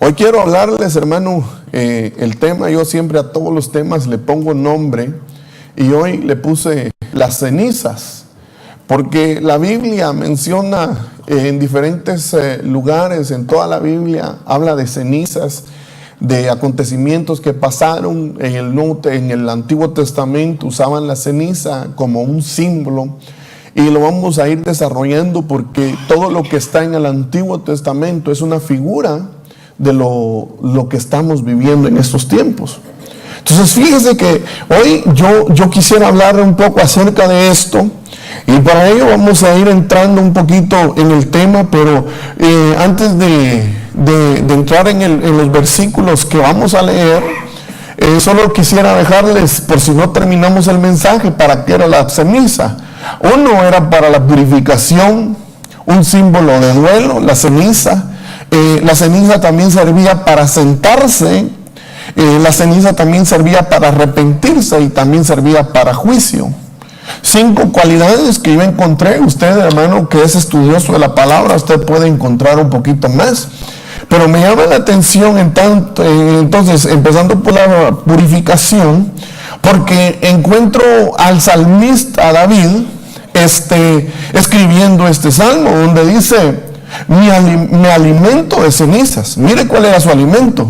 Hoy quiero hablarles, hermano, el tema, yo siempre a todos los temas le pongo nombre, y hoy le puse las cenizas, porque la Biblia menciona en diferentes lugares, en toda la Biblia, habla de cenizas, de acontecimientos que pasaron en el Antiguo Testamento, usaban la ceniza como un símbolo, y lo vamos a ir desarrollando porque todo lo que está en el Antiguo Testamento es una figura de lo que estamos viviendo en estos tiempos. Entonces fíjese que hoy yo quisiera hablar un poco acerca de esto, y para ello vamos a ir entrando un poquito en el tema, pero antes de entrar en los versículos que vamos a leer, solo quisiera dejarles, por si no terminamos el mensaje, para qué era la ceniza. Uno era para la purificación, un símbolo de duelo, la ceniza. La ceniza también servía para sentarse, la ceniza también servía para arrepentirse y también servía para juicio. 5 cualidades que yo encontré. Usted, hermano, que es estudioso de la palabra, usted puede encontrar un poquito más. Pero me llama la atención entonces, empezando por la purificación, porque encuentro al salmista David escribiendo este salmo, donde dice: me alimento de cenizas. Mire cuál era su alimento.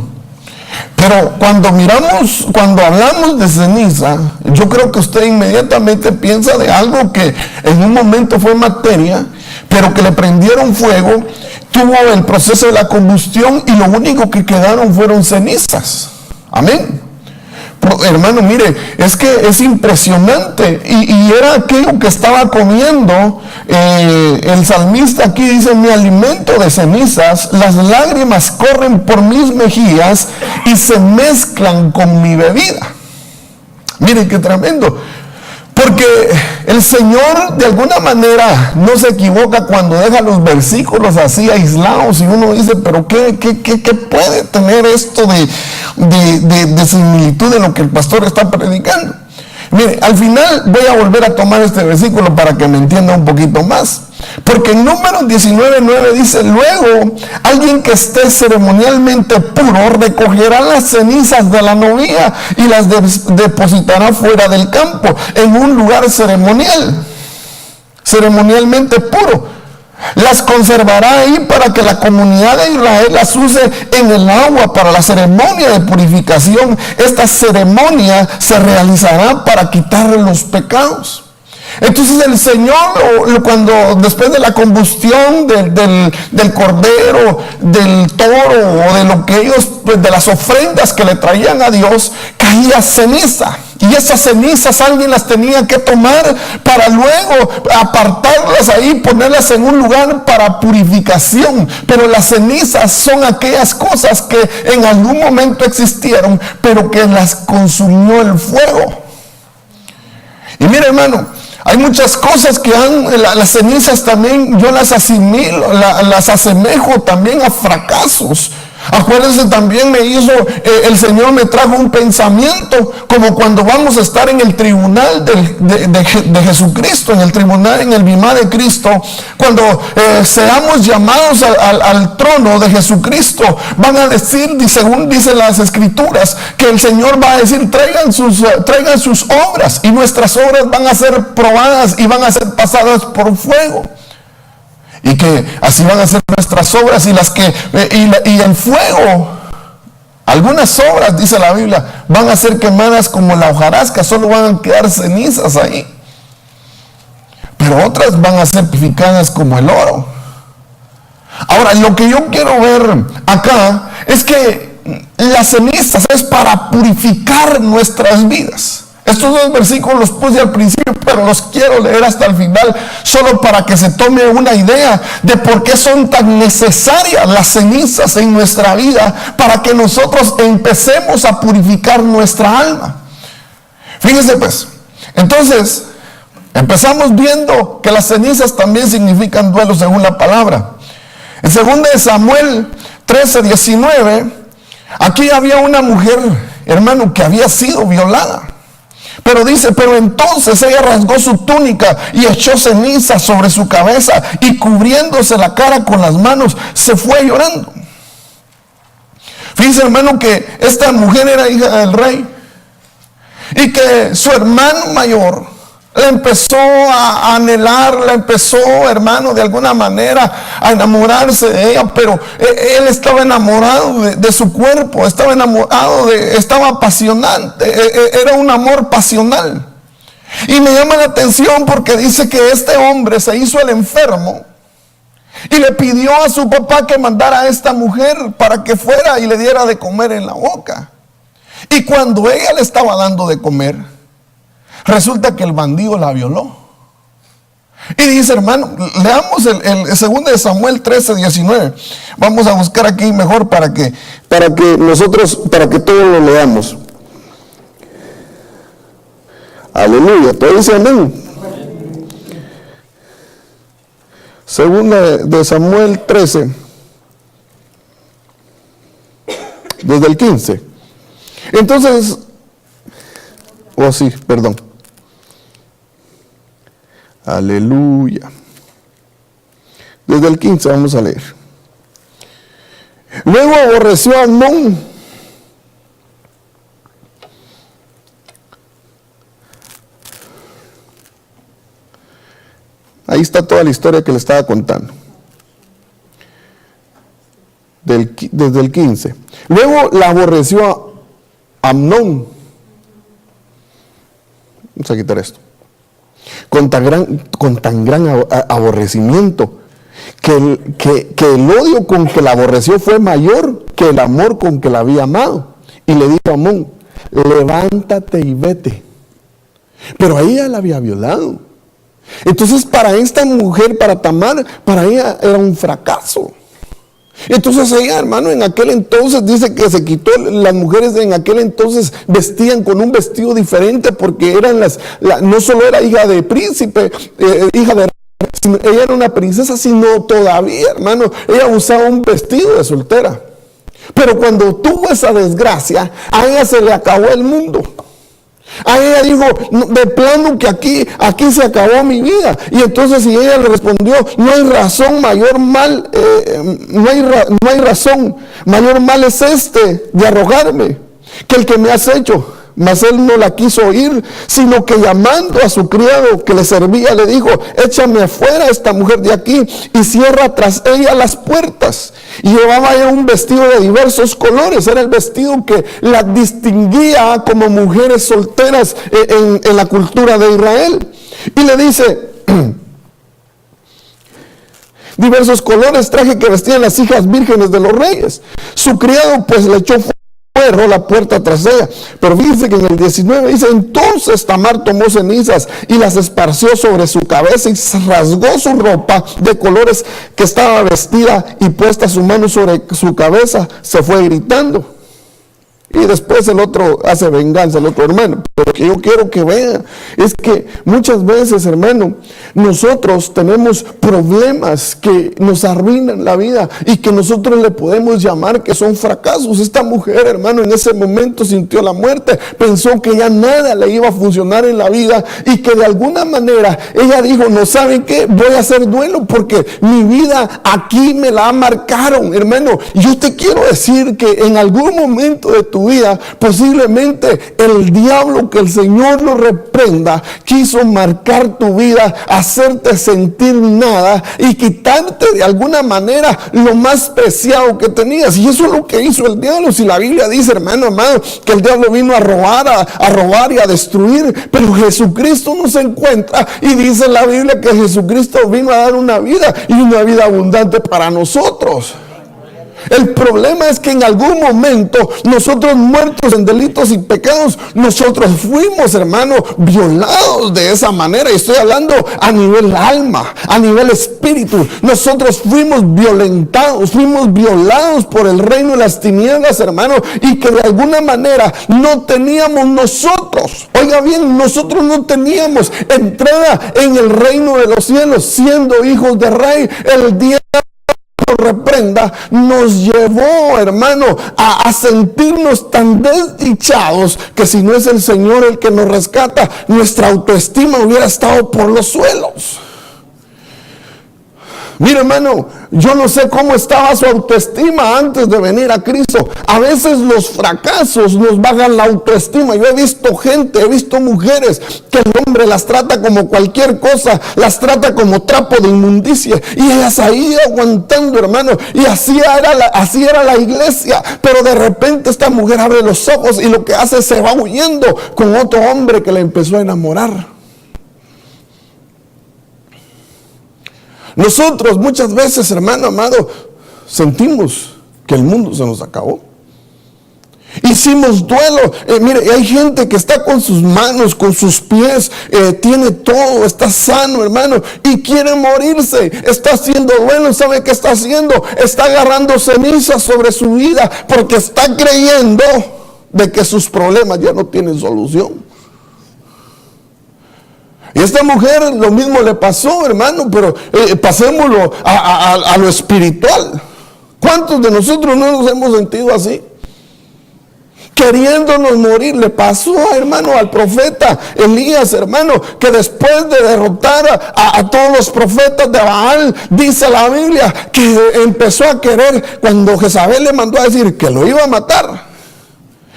Pero cuando hablamos de ceniza, yo creo que usted inmediatamente piensa de algo que en un momento fue materia, pero que le prendieron fuego, tuvo el proceso de la combustión y lo único que quedaron fueron cenizas. Amén. Pero, hermano, mire, es que es impresionante, y era aquello que estaba comiendo. El salmista aquí dice: me alimento de cenizas, las lágrimas corren por mis mejillas y se mezclan con mi bebida. Mire qué tremendo, porque el Señor de alguna manera no se equivoca cuando deja los versículos así aislados, y uno dice: pero ¿qué puede tener esto de similitud en lo que el pastor está predicando? Mire, al final voy a volver a tomar este versículo para que me entienda un poquito más, porque en Números 19:9 dice: luego alguien que esté ceremonialmente puro recogerá las cenizas de la novia y las depositará fuera del campo, en un lugar ceremonialmente puro. Las conservará ahí para que la comunidad de Israel las use en el agua para la ceremonia de purificación. Esta ceremonia se realizará para quitarle los pecados. Entonces el Señor, cuando después de la combustión del cordero, del toro, o de lo que ellos, pues, de las ofrendas que le traían a Dios, caía ceniza. Y esas cenizas alguien las tenía que tomar para luego apartarlas ahí, ponerlas en un lugar para purificación. Pero las cenizas son aquellas cosas que en algún momento existieron, pero que las consumió el fuego. Y mire, hermano, hay muchas cosas que las cenizas también yo las asimilo, las asemejo también a fracasos. Acuérdense, también el Señor me trajo un pensamiento como cuando vamos a estar en el tribunal de Jesucristo, en el tribunal, en el bimá de Cristo. Cuando seamos llamados al trono de Jesucristo, van a decir, según dicen las Escrituras, que el Señor va a decir: traigan sus obras, y nuestras obras van a ser probadas y van a ser pasadas por fuego. Y que así van a ser nuestras obras, y el fuego, algunas obras, dice la Biblia, van a ser quemadas como la hojarasca, solo van a quedar cenizas ahí. Pero otras van a ser purificadas como el oro. Ahora, lo que yo quiero ver acá es que las cenizas es para purificar nuestras vidas. Estos 2 versículos los puse al principio, pero los quiero leer hasta el final, solo para que se tome una idea de por qué son tan necesarias las cenizas en nuestra vida, para que nosotros empecemos a purificar nuestra alma. Fíjense pues, entonces empezamos viendo que las cenizas también significan duelo según la palabra. En 2 Samuel 13:19, aquí había una mujer, hermano, que había sido violada. Pero dice: pero entonces ella rasgó su túnica y echó ceniza sobre su cabeza, y cubriéndose la cara con las manos, se fue llorando. Fíjense, hermano, que esta mujer era hija del rey y que su hermano mayor la empezó a anhelar, la empezó, hermano, de alguna manera a enamorarse de ella, pero él estaba enamorado de su cuerpo, estaba enamorado estaba apasionante, era un amor pasional. Y me llama la atención porque dice que este hombre se hizo el enfermo y le pidió a su papá que mandara a esta mujer para que fuera y le diera de comer en la boca. Y cuando ella le estaba dando de comer, resulta que el bandido la violó. Y dice, hermano, leamos el 2 de Samuel 13:19. Vamos a buscar aquí mejor para que todos lo leamos. Aleluya, todo dice amén. 2 de Samuel 13, desde el 15. Entonces, perdón. Aleluya. Desde el 15 vamos a leer. Luego aborreció a Amnón. Ahí está toda la historia que le estaba contando. Desde el 15. Luego la aborreció a Amnón. Vamos a quitar esto. Con tan gran aborrecimiento que el odio con que la aborreció fue mayor que el amor con que la había amado. Y le dijo a Amnón, levántate y vete. Pero a ella la había violado. Entonces para esta mujer, para Tamar, para ella era un fracaso. Entonces ella, hermano, en aquel entonces dice que se quitó, las mujeres en aquel entonces vestían con un vestido diferente porque eran no solo era hija de príncipe, hija de rey, ella era una princesa, sino todavía, hermano, ella usaba un vestido de soltera. Pero cuando tuvo esa desgracia, a ella se le acabó el mundo. A ella dijo, de plano que aquí se acabó mi vida. Y entonces si ella le respondió, no hay razón mayor mal, no hay razón mayor mal es de arrojarme que el que me has hecho. Mas él no la quiso oír, sino que llamando a su criado que le servía, le dijo, échame afuera esta mujer de aquí y cierra tras ella las puertas. Y llevaba ella un vestido de diversos colores, era el vestido que la distinguía como mujeres solteras en la cultura de Israel. Y le dice, diversos colores traje que vestían las hijas vírgenes de los reyes. Su criado pues le echó fuera, cerró la puerta tras ella. Pero fíjense que en el 19 dice, entonces Tamar tomó cenizas y las esparció sobre su cabeza y rasgó su ropa de colores que estaba vestida, y puesta su mano sobre su cabeza se fue gritando. Y después el otro hace venganza, el otro hermano. Pero lo que yo quiero que vean es que muchas veces, hermano, nosotros tenemos problemas que nos arruinan la vida y que nosotros le podemos llamar que son fracasos. Esta mujer, hermano, en ese momento sintió la muerte, pensó que ya nada le iba a funcionar en la vida y que de alguna manera ella dijo, no saben qué, voy a hacer duelo porque mi vida aquí me la marcaron. Hermano, yo te quiero decir que en algún momento de tu vida, posiblemente el diablo, que el Señor lo reprenda, quiso marcar tu vida, hacerte sentir nada y quitarte de alguna manera lo más preciado que tenías. Y eso es lo que hizo el diablo. Si la Biblia dice, hermano amado, que el diablo vino a robar y a destruir, pero Jesucristo no se encuentra, y dice la Biblia que Jesucristo vino a dar una vida y una vida abundante para nosotros. El problema es que en algún momento nosotros, muertos en delitos y pecados, nosotros fuimos, hermano, violados de esa manera. Y estoy hablando a nivel alma, a nivel espíritu. Nosotros fuimos violentados, fuimos violados por el reino de las tinieblas, hermano, y que de alguna manera no teníamos nosotros, oiga bien, nosotros no teníamos entrada en el reino de los cielos, siendo hijos de rey. El día reprenda, nos llevó, hermano, a sentirnos tan desdichados que si no es el Señor el que nos rescata, nuestra autoestima hubiera estado por los suelos. Mira, hermano, yo no sé cómo estaba su autoestima antes de venir a Cristo. A veces los fracasos nos bajan la autoestima. Yo he visto gente, he visto mujeres que el hombre las trata como cualquier cosa, las trata como trapo de inmundicia, y ellas ahí aguantando, hermano, y así era la iglesia. Pero de repente esta mujer abre los ojos y lo que hace es se va huyendo con otro hombre que le empezó a enamorar. Nosotros muchas veces, hermano amado, sentimos que el mundo se nos acabó. Hicimos duelo. Mire, hay gente que está con sus manos, con sus pies, tiene todo, está sano, hermano, y quiere morirse. Está haciendo duelo. ¿Sabe qué está haciendo? Está agarrando cenizas sobre su vida porque está creyendo de que sus problemas ya no tienen solución. Y a esta mujer lo mismo le pasó, hermano, pero pasémoslo a lo espiritual. ¿Cuántos de nosotros no nos hemos sentido así? Queriéndonos morir. Le pasó, hermano, al profeta Elías, hermano, que después de derrotar a todos los profetas de Baal, dice la Biblia, que empezó a querer, cuando Jezabel le mandó a decir que lo iba a matar,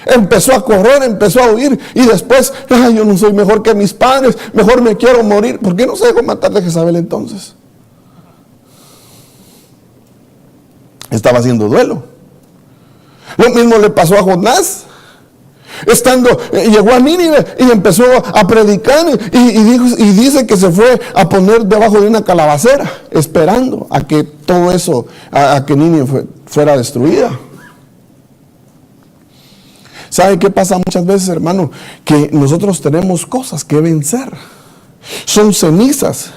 empezó a correr, empezó a huir, y después, yo no soy mejor que mis padres, mejor me quiero morir. ¿Por qué no se dejó matar de Jezabel entonces? Estaba haciendo duelo. Lo mismo le pasó a Jonás. Llegó a Nínive y empezó a predicar, y dice que se fue a poner debajo de una calabacera, esperando a que todo eso, a que Nínive fuera destruida. ¿Sabe qué pasa muchas veces, hermano? Que nosotros tenemos cosas que vencer. Son cenizas,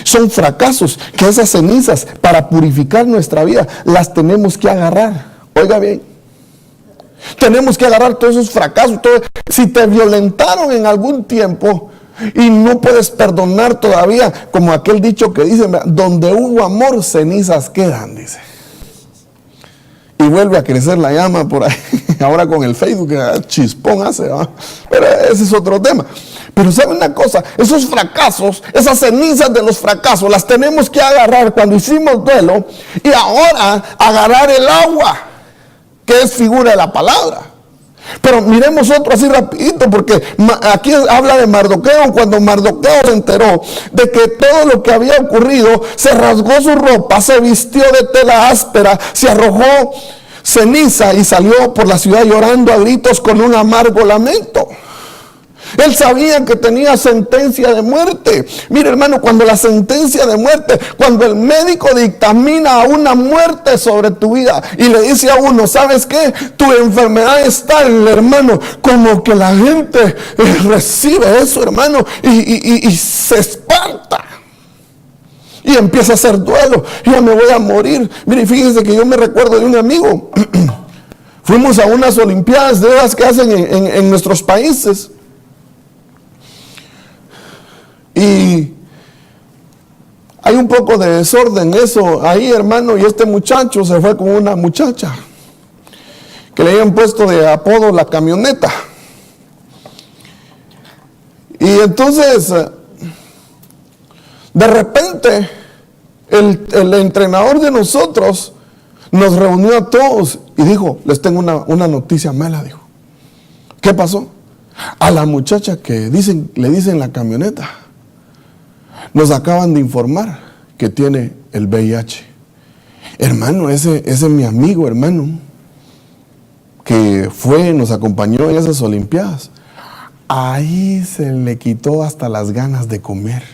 son fracasos, que esas cenizas, para purificar nuestra vida, las tenemos que agarrar. Oiga bien, tenemos que agarrar todos esos fracasos. Si te violentaron en algún tiempo y no puedes perdonar todavía, como aquel dicho que dice, donde hubo amor, cenizas quedan, dice. Y vuelve a crecer la llama por ahí. Ahora con el Facebook, chispón hace, ¿va? Pero ese es otro tema. Pero ¿sabe una cosa? Esos fracasos, esas cenizas de los fracasos, las tenemos que agarrar cuando hicimos duelo, y ahora agarrar el agua, que es figura de la palabra. Pero miremos otro así rapidito, porque aquí habla de Mardoqueo. Cuando Mardoqueo se enteró de que todo lo que había ocurrido, se rasgó su ropa, se vistió de tela áspera, se arrojó ceniza y salió por la ciudad llorando a gritos con un amargo lamento. Él sabía que tenía sentencia de muerte. Mire, hermano, cuando la sentencia de muerte, cuando el médico dictamina una muerte sobre tu vida y le dice a uno, ¿sabes qué? Tu enfermedad es tal, hermano, como que la gente recibe eso, hermano, y se espanta. Y empieza a hacer duelo. Yo me voy a morir. Mire, fíjense que yo me recuerdo de un amigo. Fuimos a unas olimpiadas de las que hacen en nuestros países. Y hay un poco de desorden eso ahí, hermano, y este muchacho se fue con una muchacha que le habían puesto de apodo la camioneta. Y entonces, de repente, el entrenador de nosotros nos reunió a todos y dijo, les tengo una noticia mala, dijo. ¿Qué pasó? A la muchacha que le dicen la camioneta, nos acaban de informar que tiene el VIH. Hermano, ese es mi amigo, hermano, que nos acompañó en esas olimpiadas. Ahí se le quitó hasta las ganas de comer.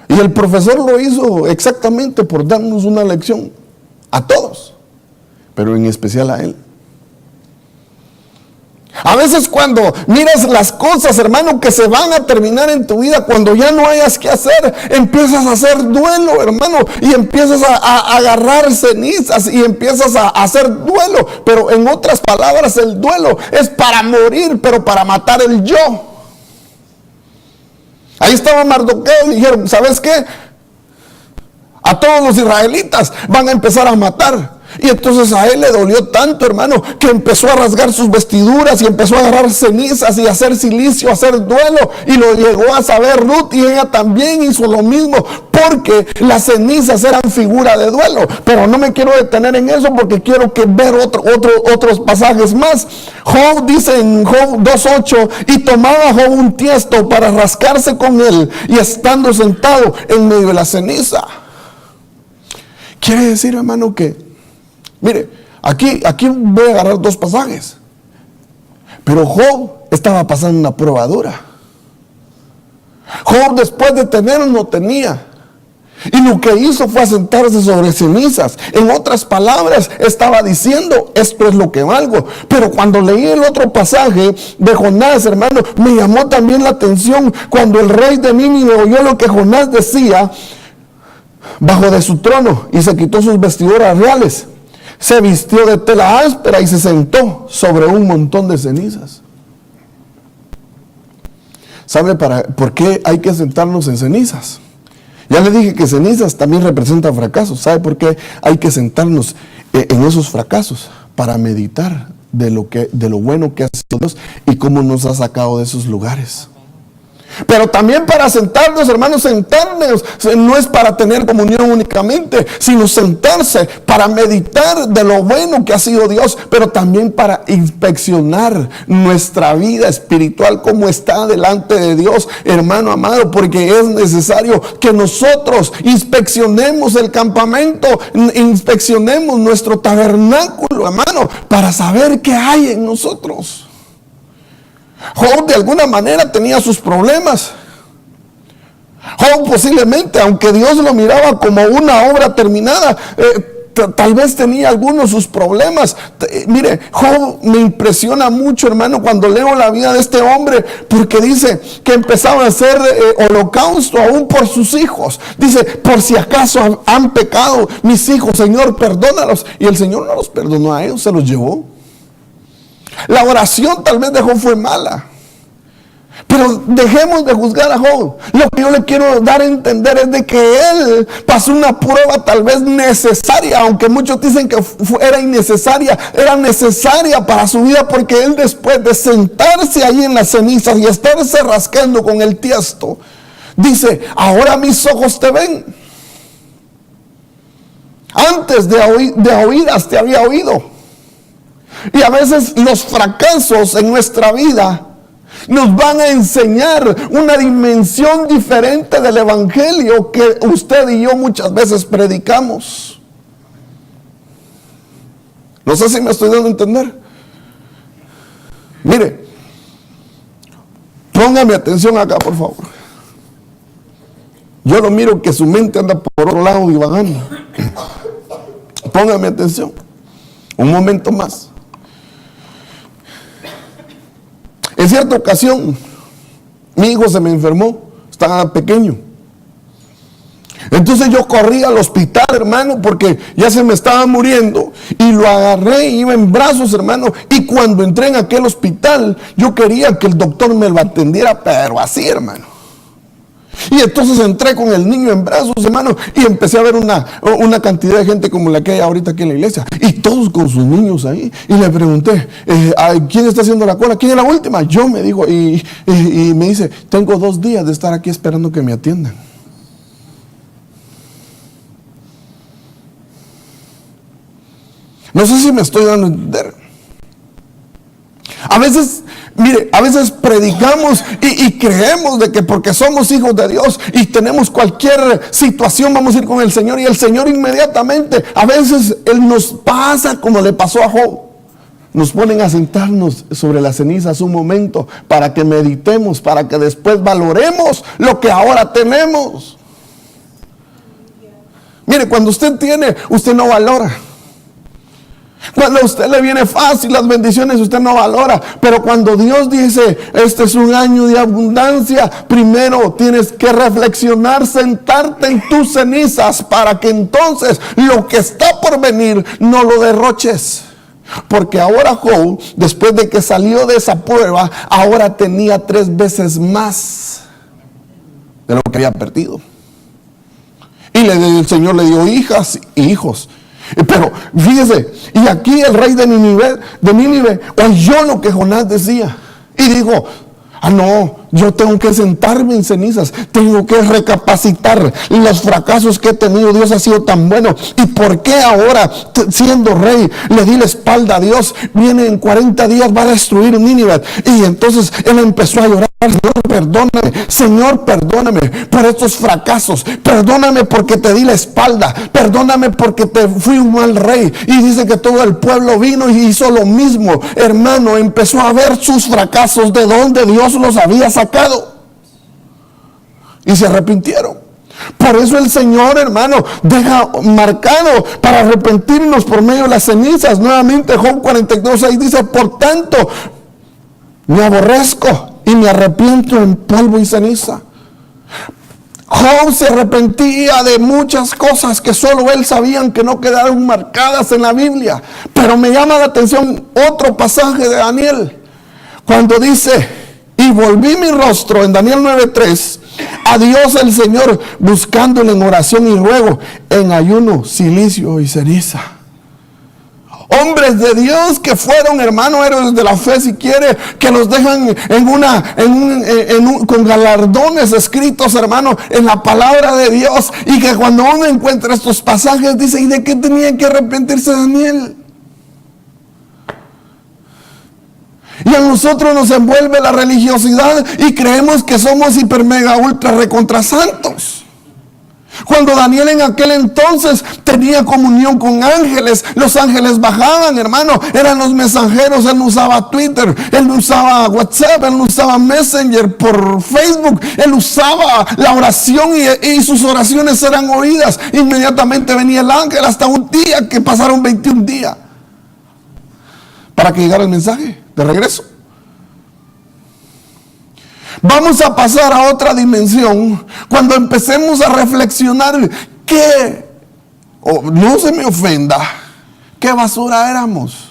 Y el profesor lo hizo exactamente por darnos una lección a todos, pero en especial a él. A veces cuando miras las cosas, hermano, que se van a terminar en tu vida, cuando ya no hayas que hacer, empiezas a hacer duelo, hermano, y empiezas a agarrar cenizas y empiezas a hacer duelo. Pero en otras palabras, el duelo es para morir, pero para matar el yo. Ahí estaba Mardoqueo y dijeron, ¿sabes qué? A todos los israelitas van a empezar a matar. Y entonces a él le dolió tanto, hermano, que empezó a rasgar sus vestiduras y empezó a agarrar cenizas y a hacer silicio, a hacer duelo. Y lo llegó a saber Ruth, y ella también hizo lo mismo, porque las cenizas eran figura de duelo. Pero no me quiero detener en eso, porque quiero que ver otros pasajes más. Job dice en Job 2:8, y tomaba Job un tiesto para rascarse con él, y estando sentado en medio de la ceniza. Quiere decir, hermano, que, mire, aquí voy a agarrar dos pasajes. Pero Job estaba pasando una prueba dura. Job, después de tener, no tenía. Y lo que hizo fue sentarse sobre cenizas. En otras palabras, estaba diciendo, esto es lo que valgo. Pero cuando leí el otro pasaje de Jonás, hermano, me llamó también la atención cuando el rey de Nínive oyó lo que Jonás decía. Bajó de su trono y se quitó sus vestiduras reales, se vistió de tela áspera y se sentó sobre un montón de cenizas. ¿Sabe por qué hay que sentarnos en cenizas? Ya le dije que cenizas también representan fracasos. ¿Sabe por qué hay que sentarnos en esos fracasos? Para meditar de lo bueno que ha sido Dios y cómo nos ha sacado de esos lugares. Pero también para sentarnos, hermanos, sentarnos no es para tener comunión únicamente, sino sentarse para meditar de lo bueno que ha sido Dios, pero también para inspeccionar nuestra vida espiritual, cómo está delante de Dios, hermano amado, porque es necesario que nosotros inspeccionemos el campamento, inspeccionemos nuestro tabernáculo, hermano, para saber qué hay en nosotros. Job de alguna manera tenía sus problemas. Job posiblemente, aunque Dios lo miraba como una obra terminada, tal vez tenía algunos de sus problemas. Mire, Job me impresiona mucho, hermano, cuando leo la vida de este hombre, porque dice que empezaba a hacer holocausto aún por sus hijos. Dice, por si acaso han pecado mis hijos, Señor, perdónalos. Y el Señor no los perdonó a ellos, se los llevó. La oración tal vez de Job fue mala. Pero dejemos de juzgar a Job. Lo que yo le quiero dar a entender es de que él pasó una prueba tal vez necesaria, aunque muchos dicen que era innecesaria. Era necesaria para su vida, porque él, después de sentarse ahí en las cenizas y estarse rascando con el tiesto, dice, ahora mis ojos te ven. Antes de oídas te había oído. Y a veces los fracasos en nuestra vida nos van a enseñar una dimensión diferente del evangelio que usted y yo muchas veces predicamos. No sé si me estoy dando a entender. Mire, póngame atención acá, por favor. Yo no miro que su mente anda por otro lado divagando. Póngame atención. Un momento más. En cierta ocasión, mi hijo se me enfermó, estaba pequeño. Entonces yo corrí al hospital, hermano, porque ya se me estaba muriendo, y lo agarré, iba en brazos, hermano, y cuando entré en aquel hospital, yo quería que el doctor me lo atendiera, pero así, hermano. Y entonces entré con el niño en brazos, hermano, y empecé a ver una cantidad de gente como la que hay ahorita aquí en la iglesia, y todos con sus niños ahí. Y le pregunté, ¿quién está haciendo la cola? ¿Quién es la última? Yo, me dijo, y me dice, tengo 2 días de estar aquí esperando que me atiendan. No sé si me estoy dando a entender. A veces, mire, a veces predicamos y creemos de que porque somos hijos de Dios y tenemos cualquier situación, vamos a ir con el Señor, y el Señor inmediatamente, a veces Él nos pasa como le pasó a Job. Nos ponen a sentarnos sobre las cenizas un momento para que meditemos, para que después valoremos lo que ahora tenemos. Mire, cuando usted tiene, usted no valora. Cuando a usted le viene fácil las bendiciones, usted no valora. Pero cuando Dios dice, este es un año de abundancia, primero tienes que reflexionar, sentarte en tus cenizas, para que entonces lo que está por venir no lo derroches. Porque ahora Job, después de que salió de esa prueba, ahora tenía 3 veces más de lo que había perdido. Y el Señor le dio hijas y hijos. Pero fíjese, y aquí el rey de Nínive oyó lo que Jonás decía y dijo: no, yo tengo que sentarme en cenizas, tengo que recapacitar los fracasos que he tenido. Dios ha sido tan bueno, y por qué ahora, siendo rey, le di la espalda a Dios. Viene en 40 días, va a destruir Nínive. Y entonces él empezó a llorar: Señor, perdóname por estos fracasos, perdóname porque te di la espalda, perdóname porque te fui un mal rey. Y dice que todo el pueblo vino y hizo lo mismo, hermano. Empezó a ver sus fracasos, de donde Dios los había sacado, y se arrepintieron. Por eso el Señor, hermano, deja marcado para arrepentirnos por medio de las cenizas. Nuevamente Job 42:6 dice: por tanto me aborrezco y me arrepiento en polvo y ceniza. Job se arrepentía de muchas cosas que solo él sabía que no quedaron marcadas en la Biblia. Pero me llama la atención otro pasaje de Daniel, cuando dice: y volví mi rostro, en Daniel 9:3, a Dios el Señor, buscándole en oración y ruego, en ayuno, cilicio y ceniza. Hombres de Dios que fueron, hermano, héroes de la fe, si quiere, que los dejan con galardones escritos, hermano, en la palabra de Dios. Y que cuando uno encuentra estos pasajes, dice: ¿y de qué tenía que arrepentirse Daniel? Y a nosotros nos envuelve la religiosidad y creemos que somos hiper mega ultra recontra santos. Cuando Daniel en aquel entonces tenía comunión con ángeles, los ángeles bajaban, hermano, eran los mensajeros. Él no usaba Twitter, él no usaba WhatsApp, él no usaba Messenger por Facebook, él usaba la oración y sus oraciones eran oídas. Inmediatamente venía el ángel, hasta un día que pasaron 21 días para que llegara el mensaje de regreso. Vamos a pasar a otra dimensión cuando empecemos a reflexionar que, no se me ofenda, qué basura éramos.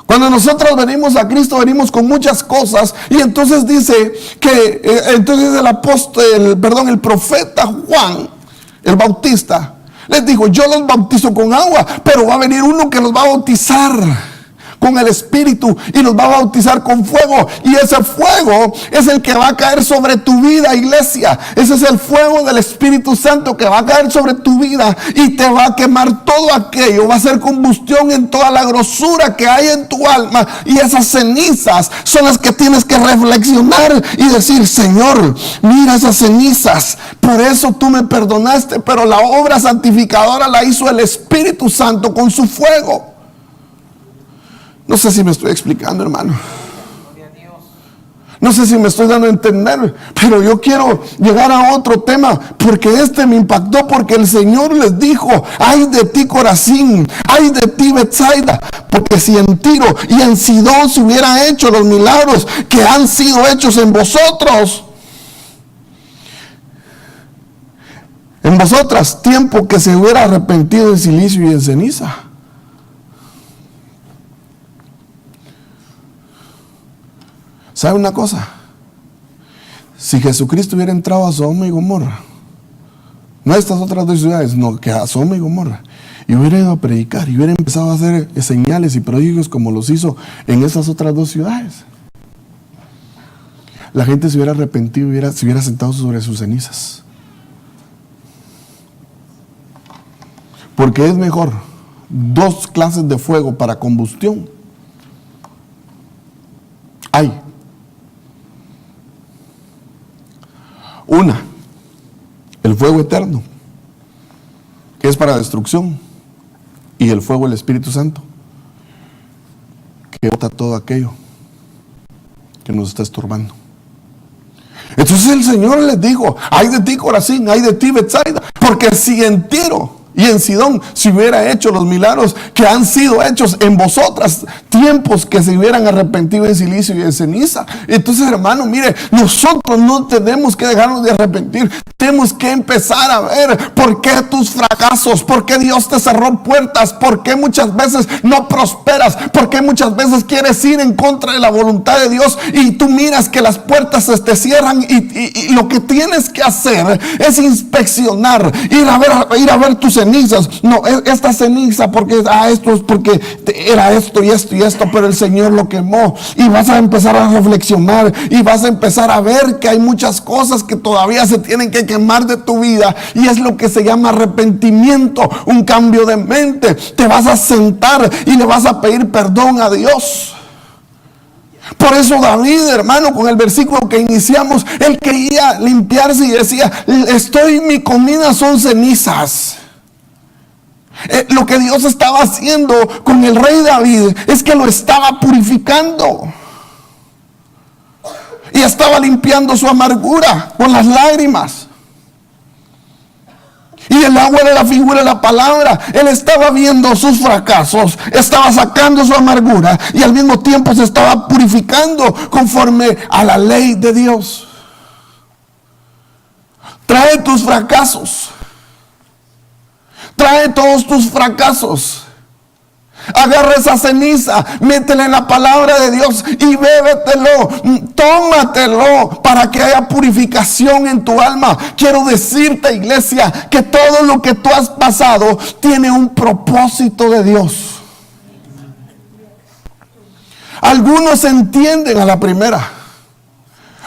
Cuando nosotros venimos a Cristo, venimos con muchas cosas. Y entonces dice que, entonces el profeta Juan, el Bautista, les dijo: yo los bautizo con agua, pero va a venir uno que los va a bautizar con el Espíritu y los va a bautizar con fuego. Y ese fuego es el que va a caer sobre tu vida, iglesia. Ese es el fuego del Espíritu Santo que va a caer sobre tu vida y te va a quemar todo aquello. Va a hacer combustión en toda la grosura que hay en tu alma. Y esas cenizas son las que tienes que reflexionar y decir: Señor, mira esas cenizas. Por eso tú me perdonaste, pero la obra santificadora la hizo el Espíritu Santo con su fuego. No sé si me estoy explicando, hermano. No sé si me estoy dando a entender, pero yo quiero llegar a otro tema, porque este me impactó, porque el Señor les dijo: ay de ti, Corazín, ay de ti, Betsaida, porque si en Tiro y en Sidón se hubieran hecho los milagros que han sido hechos en vosotros, en vosotras, tiempo que se hubiera arrepentido en silicio y en ceniza. ¿Sabe una cosa? Si Jesucristo hubiera entrado a Sodoma y Gomorra, no a estas otras dos ciudades, no, que a Sodoma y Gomorra, y hubiera ido a predicar y hubiera empezado a hacer señales y prodigios como los hizo en esas otras dos ciudades, la gente se hubiera arrepentido y se hubiera sentado sobre sus cenizas. Porque es mejor dos clases de fuego para combustión. Hay una, el fuego eterno, que es para destrucción, y el fuego del Espíritu Santo, que bota todo aquello que nos está estorbando. Entonces el Señor les dijo: ay de ti, Corazín, ay de ti, Betsaida, porque si en Tiro Y en Sidón se hubiera hecho los milagros que han sido hechos en vosotras, tiempos que se hubieran arrepentido en silicio y en ceniza. Entonces, hermano, mire, nosotros no tenemos que dejarnos de arrepentir. Tenemos que empezar a ver por qué tus fracasos, por qué Dios te cerró puertas, por qué muchas veces no prosperas, por qué muchas veces quieres ir en contra de la voluntad de Dios y tú miras que las puertas se te cierran y lo que tienes que hacer es inspeccionar, ir a ver tus cenizas. No, esta ceniza porque esto es porque era esto y esto y esto, pero el Señor lo quemó. Y vas a empezar a reflexionar y vas a empezar a ver que hay muchas cosas que todavía se tienen que quemar de tu vida, y es lo que se llama arrepentimiento, un cambio de mente. Te vas a sentar y le vas a pedir perdón a Dios. Por eso David, hermano, con el versículo que iniciamos, él quería limpiarse y decía: mi comida son cenizas. Lo que Dios estaba haciendo con el rey David es que lo estaba purificando y estaba limpiando su amargura con las lágrimas. Y el agua era la figura de la palabra. Él estaba viendo sus fracasos, estaba sacando su amargura y al mismo tiempo se estaba purificando conforme a la ley de Dios. Trae tus fracasos. Trae todos tus fracasos. Agarra esa ceniza, métela en la palabra de Dios y bébetelo, tómatelo para que haya purificación en tu alma. Quiero decirte, iglesia, que todo lo que tú has pasado tiene un propósito de Dios. Algunos entienden a la primera.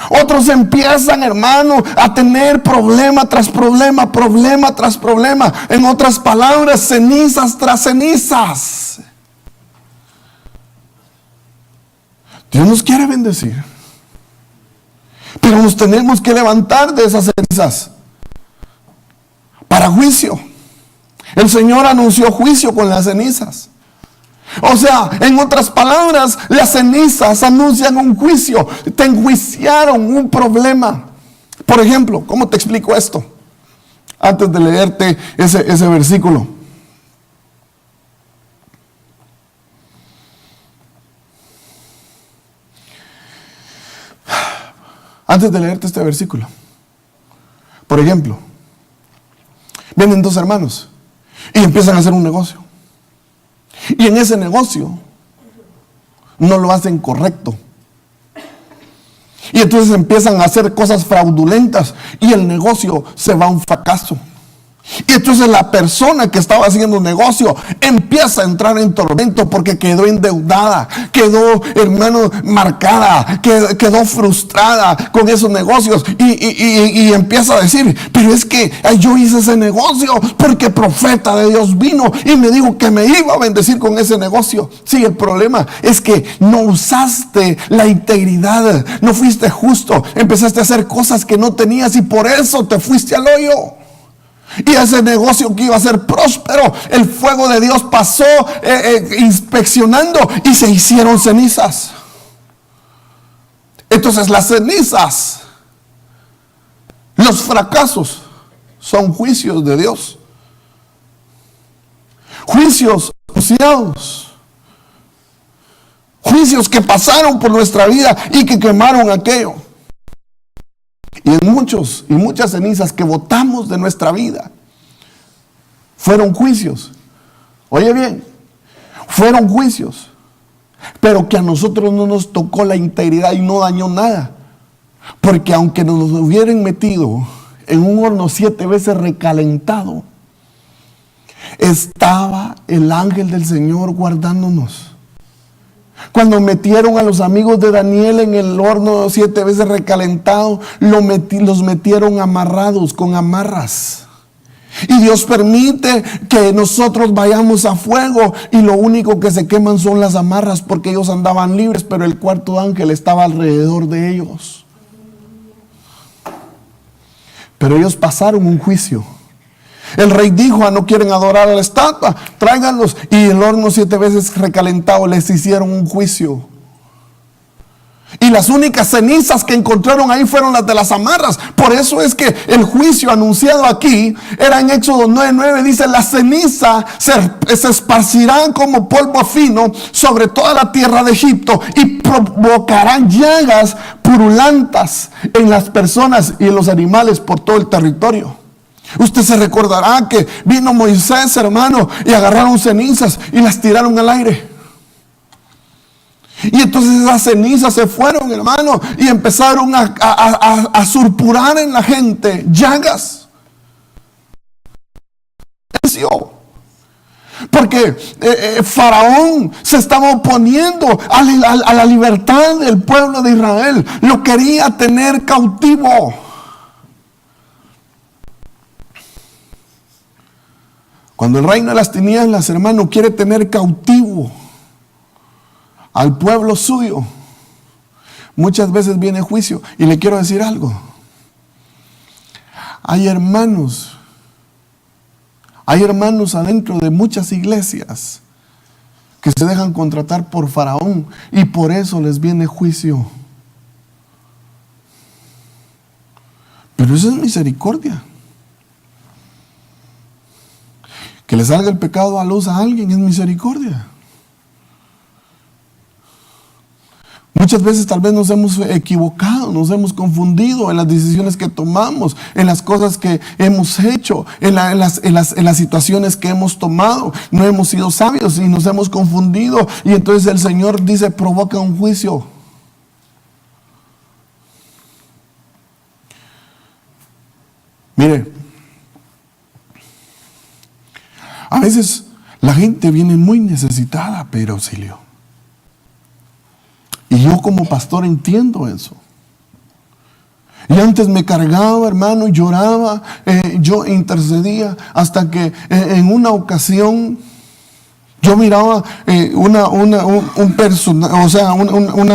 Otros empiezan, hermano, a tener problema tras problema, problema tras problema. En otras palabras, cenizas tras cenizas. Dios nos quiere bendecir, pero nos tenemos que levantar de esas cenizas para juicio. El Señor anunció juicio con las cenizas. O sea, en otras palabras, las cenizas anuncian un juicio. Te enjuiciaron un problema. Por ejemplo, ¿cómo te explico esto? Antes de leerte ese versículo. Antes de leerte este versículo. Por ejemplo, vienen dos hermanos y empiezan a hacer un negocio. Y en ese negocio no lo hacen correcto. Y entonces empiezan a hacer cosas fraudulentas y el negocio se va a un fracaso. Y entonces la persona que estaba haciendo negocio empieza a entrar en tormento porque quedó endeudada, quedó, hermano, marcada, quedó frustrada con esos negocios y empieza a decir: pero es que yo hice ese negocio porque el profeta de Dios vino y me dijo que me iba a bendecir con ese negocio. Sí, el problema es que no usaste la integridad, no fuiste justo, empezaste a hacer cosas que no tenías y por eso te fuiste al hoyo. Y ese negocio que iba a ser próspero, el fuego de Dios pasó inspeccionando y se hicieron cenizas. Entonces las cenizas, los fracasos, son juicios de Dios. Juicios anunciados. Juicios que pasaron por nuestra vida y que quemaron aquello. Y en muchas cenizas que botamos de nuestra vida fueron juicios. Oye bien, fueron juicios, pero que a nosotros no nos tocó la integridad y no dañó nada. Porque aunque nos hubieran metido en un horno 7 veces recalentado, estaba el ángel del Señor guardándonos. Cuando metieron a los amigos de Daniel en el horno 7 veces recalentado, los metieron amarrados con amarras. Y Dios permite que nosotros vayamos a fuego y lo único que se queman son las amarras, porque ellos andaban libres, pero el cuarto ángel estaba alrededor de ellos. Pero ellos pasaron un juicio. El rey dijo: no quieren adorar a la estatua, tráiganlos. Y el horno 7 veces recalentado les hicieron un juicio. Y las únicas cenizas que encontraron ahí fueron las de las amarras. Por eso es que el juicio anunciado aquí era en Éxodo 9:9. Dice: las cenizas se esparcirán como polvo fino sobre toda la tierra de Egipto y provocarán llagas purulentas en las personas y en los animales por todo el territorio. Usted se recordará que vino Moisés, hermano, y agarraron cenizas y las tiraron al aire. Y entonces esas cenizas se fueron, hermano, y empezaron a surpurar en la gente llagas. Porque Faraón se estaba oponiendo a la libertad del pueblo de Israel. Lo quería tener cautivo. Cuando el reino de las tinieblas, hermano, quiere tener cautivo al pueblo suyo, muchas veces viene juicio. Y le quiero decir algo: hay hermanos adentro de muchas iglesias que se dejan contratar por Faraón y por eso les viene juicio. Pero eso es misericordia. Que le salga el pecado a luz a alguien es misericordia. Muchas veces tal vez nos hemos equivocado, nos hemos confundido en las decisiones que tomamos, en las cosas que hemos hecho, en las situaciones que hemos tomado. No hemos sido sabios y nos hemos confundido. Y entonces el Señor dice: provoca un juicio. Mire, a veces la gente viene muy necesitada a pedir auxilio. Y yo como pastor entiendo eso. Y antes me cargaba, hermano, lloraba, yo intercedía, hasta que en una ocasión yo miraba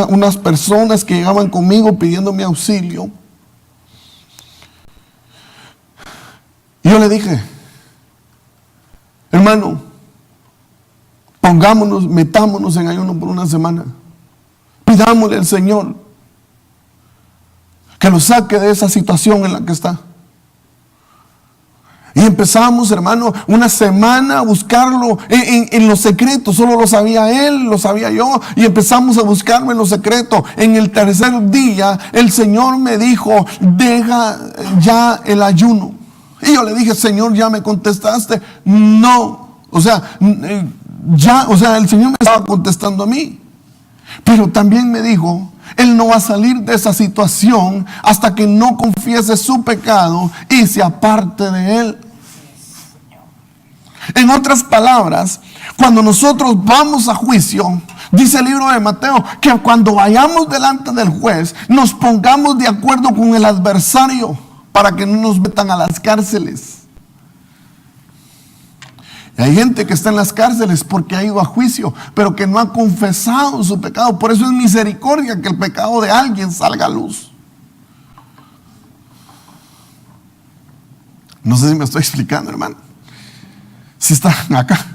unas personas que llegaban conmigo pidiéndome auxilio. Y yo le dije: hermano, metámonos en ayuno por una semana. Pidámosle al Señor que lo saque de esa situación en la que está. Y empezamos, hermano, una semana a buscarlo en lo secreto. Solo lo sabía él, lo sabía yo. Y empezamos a buscarlo en lo secreto. En el tercer día, el Señor me dijo: deja ya el ayuno. Y yo le dije: Señor, ¿ya me contestaste? No. El Señor me estaba contestando a mí. Pero también me dijo: él no va a salir de esa situación hasta que no confiese su pecado y se aparte de él. En otras palabras, cuando nosotros vamos a juicio, dice el libro de Mateo, que cuando vayamos delante del juez, nos pongamos de acuerdo con el adversario para que no nos metan a las cárceles. Y hay gente que está en las cárceles porque ha ido a juicio, pero que no ha confesado su pecado. Por eso es misericordia que el pecado de alguien salga a luz. No sé si me estoy explicando, hermano. Si están acá.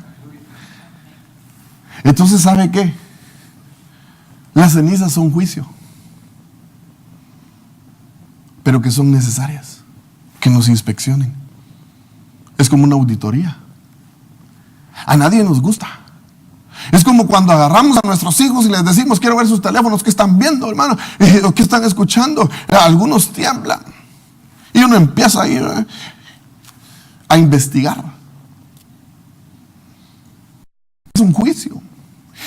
Entonces, ¿sabe qué? Las cenizas son juicio, pero que son necesarias, que nos inspeccionen. Es como una auditoría. A nadie nos gusta. Es como cuando agarramos a nuestros hijos y les decimos: quiero ver sus teléfonos, ¿qué están viendo, hermano? ¿O qué están escuchando? Algunos tiemblan. Y uno empieza ahí a investigar. Es un juicio.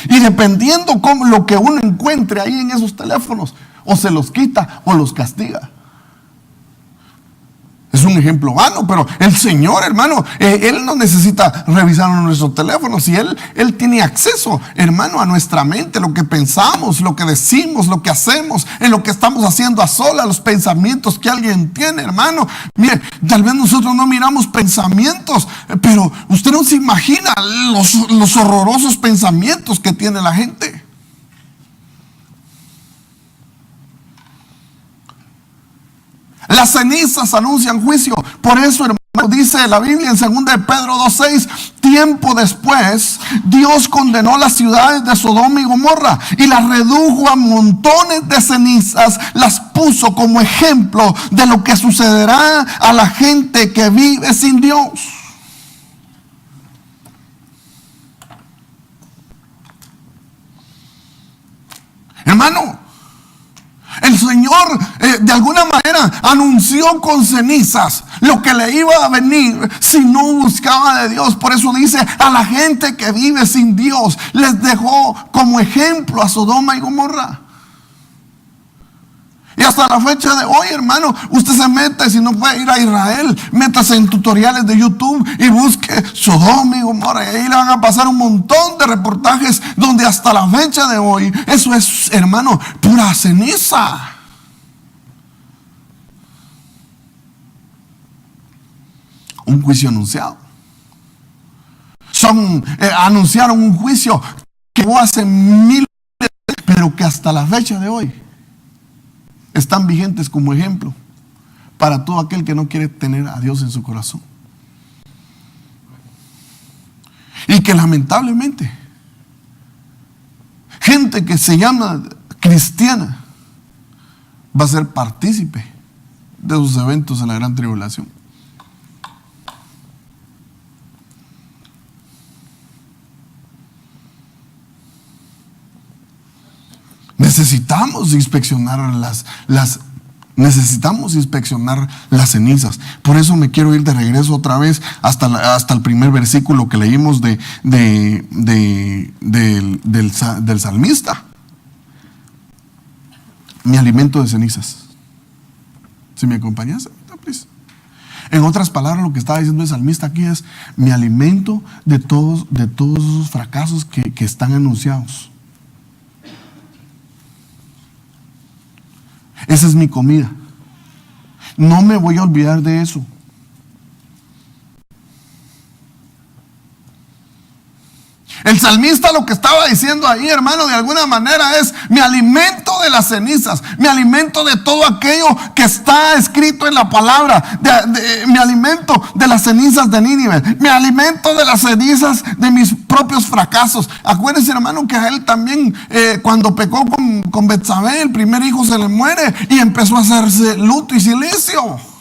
Y dependiendo cómo lo que uno encuentre ahí en esos teléfonos, o se los quita o los castiga. Es un ejemplo vano, pero el Señor, hermano, Él no necesita revisar nuestros teléfonos. Y Él tiene acceso, hermano, a nuestra mente, lo que pensamos, lo que decimos, lo que hacemos, en lo que estamos haciendo a solas, los pensamientos que alguien tiene, hermano. Mire, tal vez nosotros no miramos pensamientos, pero usted no se imagina los horrorosos pensamientos que tiene la gente. Las cenizas anuncian juicio. Por eso, hermano, dice la Biblia en 2 de Pedro 2:6, tiempo después, Dios condenó las ciudades de Sodoma y Gomorra y las redujo a montones de cenizas, las puso como ejemplo de lo que sucederá a la gente que vive sin Dios. Hermano, el Señor de alguna manera anunció con cenizas lo que le iba a venir si no buscaba de Dios. Por eso dice, a la gente que vive sin Dios les dejó como ejemplo a Sodoma y Gomorra. Y hasta la fecha de hoy, hermano, usted se mete, si no puede ir a Israel, métase en tutoriales de YouTube y busque Sodoma y Gomorra. Y ahí le van a pasar un montón de reportajes donde hasta la fecha de hoy, eso es, hermano, pura ceniza. Un juicio anunciado. Anunciaron un juicio que hubo hace miles, pero que hasta la fecha de hoy están vigentes como ejemplo para todo aquel que no quiere tener a Dios en su corazón. Y que lamentablemente gente que se llama cristiana va a ser partícipe de sus eventos en la gran tribulación. Necesitamos inspeccionar necesitamos inspeccionar las cenizas. Por eso me quiero ir de regreso otra vez hasta el primer versículo que leímos del salmista. Mi alimento de cenizas. ¿Si me acompañas? En otras palabras, lo que estaba diciendo el salmista aquí es: mi alimento de todos esos fracasos que están anunciados. Esa es mi comida. No me voy a olvidar de eso. El salmista lo que estaba diciendo ahí, hermano, de alguna manera es: mi alimento de las cenizas, mi alimento de todo aquello que está escrito en la palabra, mi alimento de las cenizas de Nínive, mi alimento de las cenizas de mis propios fracasos. Acuérdense, hermano, que a él también cuando pecó con Betsabé, el primer hijo se le muere y empezó a hacerse luto y silicio.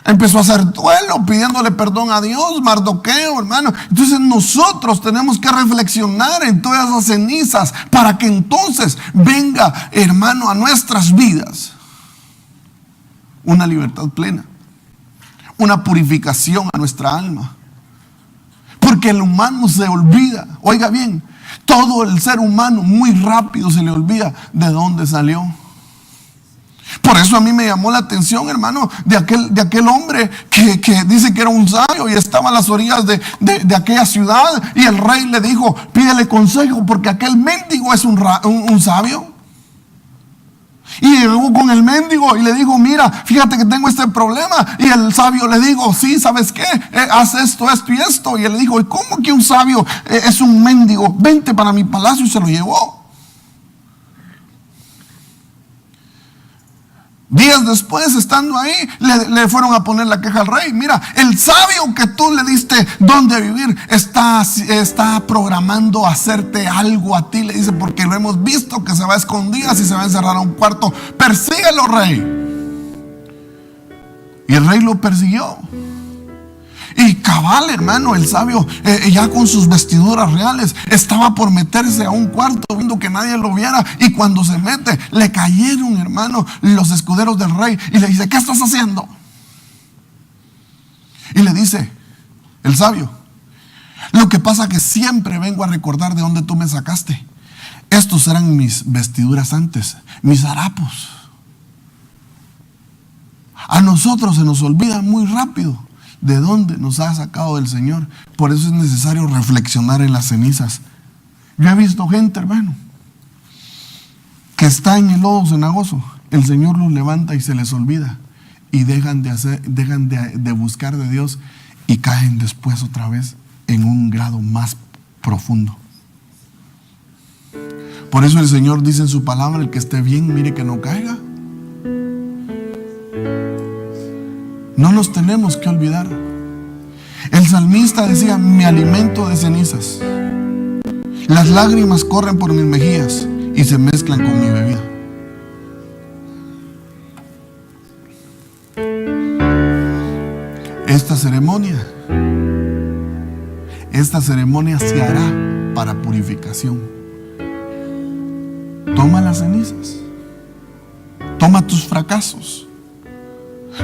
Empezó a hacer duelo, pidiéndole perdón a Dios, Mardoqueo, hermano. Entonces nosotros tenemos que reflexionar en todas esas cenizas para que entonces venga, hermano, a nuestras vidas una libertad plena, una purificación a nuestra alma. Porque el humano se olvida, oiga bien, todo el ser humano muy rápido se le olvida de dónde salió. Por eso a mí me llamó la atención, hermano, de aquel hombre que dice que era un sabio y estaba a las orillas de aquella ciudad, y el rey le dijo: pídele consejo porque aquel mendigo es un sabio. Y llegó con el mendigo y le dijo: mira, fíjate que tengo este problema. Y el sabio le dijo: sí, ¿sabes qué? Haz esto, esto y esto. Y él le dijo: ¿y cómo que un sabio es un mendigo? Vente para mi palacio. Y se lo llevó. Días después, estando ahí, le fueron a poner la queja al rey. Mira, el sabio que tú le diste donde vivir está programando hacerte algo a ti. Le dice: porque lo hemos visto que se va a escondidas y se va a encerrar a un cuarto. Persíguelo, rey. Y el rey lo persiguió. Y cabal, hermano, el sabio ya con sus vestiduras reales estaba por meterse a un cuarto viendo que nadie lo viera. Y cuando se mete, le cayeron, hermano, los escuderos del rey. Y le dice: ¿qué estás haciendo? Y le dice el sabio: lo que pasa que siempre vengo a recordar de dónde tú me sacaste. Estos eran mis vestiduras antes, mis harapos. A nosotros se nos olvida muy rápido de dónde nos ha sacado el Señor. Por eso es necesario reflexionar en las cenizas. Yo he visto gente, hermano, que está en el lodo cenagoso. El Señor los levanta y se les olvida, y dejan de buscar de Dios, y caen después otra vez en un grado más profundo. Por eso el Señor dice en su palabra: el que esté bien, mire que no caiga. No nos tenemos que olvidar. El salmista decía: me alimento de cenizas. Las lágrimas corren por mis mejillas y se mezclan con mi bebida. Esta ceremonia se hará para purificación. Toma las cenizas, toma tus fracasos,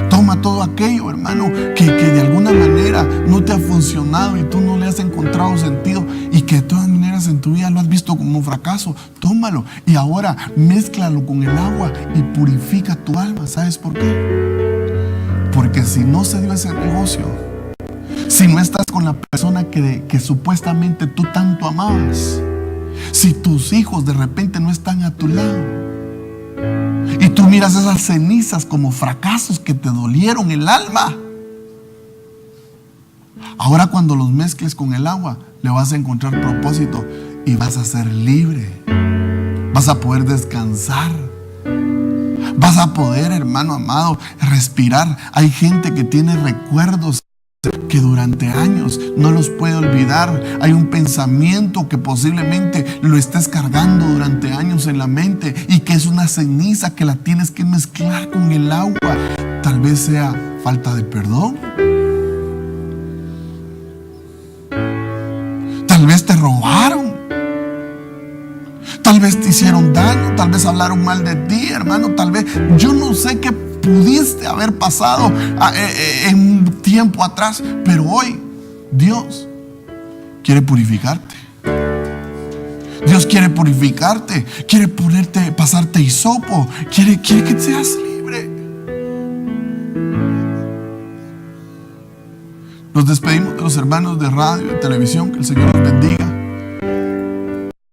toma todo aquello, hermano, que de alguna manera no te ha funcionado y tú no le has encontrado sentido, y que de todas maneras en tu vida lo has visto como un fracaso. Tómalo y ahora mézclalo con el agua y purifica tu alma. ¿Sabes por qué? Porque si no se dio ese negocio, si no estás con la persona que supuestamente tú tanto amabas, si tus hijos de repente no están a tu lado y tú miras esas cenizas como fracasos que te dolieron el alma, ahora cuando los mezcles con el agua le vas a encontrar propósito y vas a ser libre. Vas a poder descansar. Vas a poder, hermano amado, respirar. Hay gente que tiene recuerdos que durante años no los puede olvidar. Hay un pensamiento que posiblemente lo estés cargando durante años en la mente y que es una ceniza que la tienes que mezclar con el agua. Tal vez sea falta de perdón. Tal vez te robaron. Tal vez te hicieron daño. Tal vez hablaron mal de ti, hermano. Tal vez, yo no sé qué pudiste haber pasado en un tiempo atrás, pero hoy Dios quiere purificarte. Dios quiere purificarte, quiere pasarte hisopo, quiere que seas libre. Nos despedimos de los hermanos de radio y de televisión. Que el Señor los bendiga.